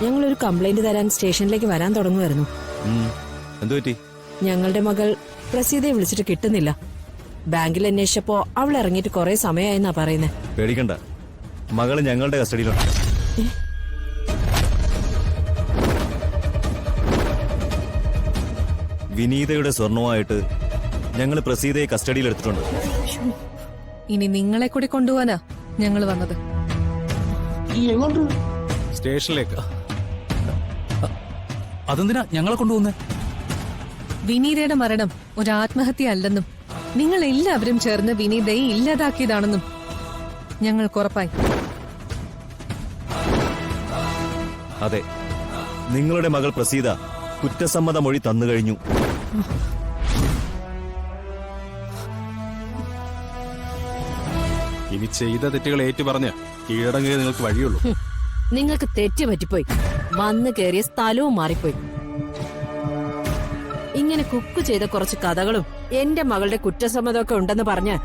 ഞങ്ങളൊരു കംപ്ലൈന്റ് തരാൻ സ്റ്റേഷനിലേക്ക് വരാൻ തുടങ്ങുമായിരുന്നു. എന്തു പറ്റി? ഞങ്ങളുടെ മകൾ പ്രസീതയെ വിളിച്ചിട്ട് കിട്ടുന്നില്ല. ബാങ്കിൽ അന്വേഷിച്ചപ്പോ അവൾ ഇറങ്ങിയിട്ട് കുറെ സമയമായെന്നാ പറയുന്നേ. പേടിക്കണ്ട, മകള് ഞങ്ങളുടെ കസ്റ്റഡിയിലുണ്ട്. വിനീതയുടെ സ്വർണവുമായിട്ട് ഞങ്ങൾ പ്രസീതയെ കസ്റ്റഡിയിൽ എടുത്തിട്ടുണ്ട്. ഇനി നിങ്ങളെ കൂടി കൊണ്ടുപോവാനാ ഞങ്ങൾ വന്നത്. സ്റ്റേഷനിലേക്ക്. അതെന്തിനാ ഞങ്ങളെ കൊണ്ടുപോകുന്നേ? വിനീതയുടെ മരണം ഒരു ആത്മഹത്യ അല്ലെന്നും നിങ്ങൾ എല്ലാവരും ചേർന്ന് വിനീതയെ ഇല്ലാതാക്കിയതാണെന്നും ഞങ്ങൾക്ക് ഉറപ്പായി. അതെ, നിങ്ങളുടെ മകൾ പ്രസീത കുറ്റസമ്മത മൊഴി തന്നു കഴിഞ്ഞു. ഇനി ചെയ്ത തെറ്റുകൾ ഏറ്റുപറഞ്ഞ് കീഴടങ്ങിയേ നിങ്ങൾക്ക് വഴിയുള്ളൂ. നിങ്ങൾക്ക് തെറ്റ് പറ്റിപ്പോയി. വന്നു കയറിയ സ്ഥലവും മാറിപ്പോയി. ഇങ്ങനെ കുക്ക് ചെയ്ത കുറച്ച് കഥകളും എന്റെ മകളുടെ കുറ്റസമ്മതമൊക്കെ ഉണ്ടെന്ന് പറഞ്ഞ്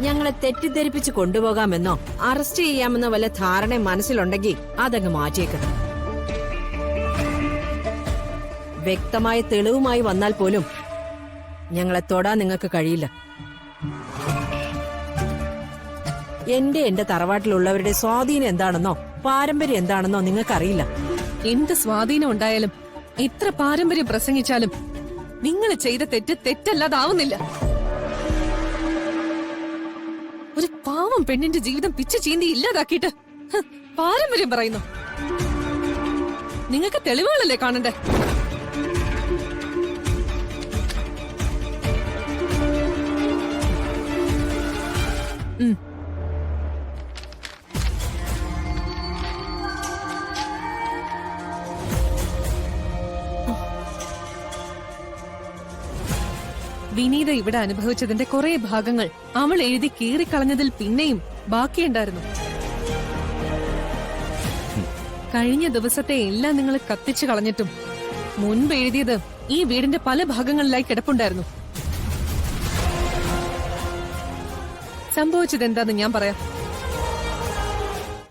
ഞങ്ങളെ തെറ്റിദ്ധരിപ്പിച്ച് കൊണ്ടുപോകാമെന്നോ അറസ്റ്റ് ചെയ്യാമെന്നോ വല്ല ധാരണ മനസ്സിലുണ്ടെങ്കിൽ അതങ്ങ് മാറ്റിയേക്ക്. വ്യക്തമായ തെളിവുമായി വന്നാൽ പോലും ഞങ്ങളെ തൊടാൻ നിങ്ങൾക്ക് കഴിയില്ല. എന്റെ തറവാട്ടിലുള്ളവരുടെ സ്വാധീനം എന്താണെന്നോ പാരമ്പര്യം എന്താണെന്നോ നിങ്ങൾക്കറിയില്ല. എന്ത് സ്വാധീനം ഉണ്ടായാലും ഇത്ര പാരമ്പര്യം പ്രസംഗിച്ചാലും നിങ്ങൾ ചെയ്ത തെറ്റ് തെറ്റല്ലാതാവുന്നില്ല. ഒരു പാവം പെണ്ണിന്റെ ജീവിതം പിച്ചു ചീന്തി ഇല്ലാതാക്കിയിട്ട് പാരമ്പര്യം പറയുന്നു. നിങ്ങൾക്ക് തെളിവുകളല്ലേ കാണണ്ടേ? വിനീത ഇവിടെ അനുഭവിച്ചതിന്റെ കുറെ ഭാഗങ്ങൾ അവൾ എഴുതി കീറിക്കളഞ്ഞതിൽ പിന്നെയും ബാക്കിയുണ്ടായിരുന്നു. കഴിഞ്ഞ ദിവസത്തെ എല്ലാം നിങ്ങൾ കത്തിച്ചു കളഞ്ഞിട്ടും മുൻപ് എഴുതിയത് ഈ വീടിന്റെ പല ഭാഗങ്ങളിലായി കിടപ്പുണ്ടായിരുന്നു. സംഭവിച്ചത് എന്താന്ന് ഞാൻ പറയാം.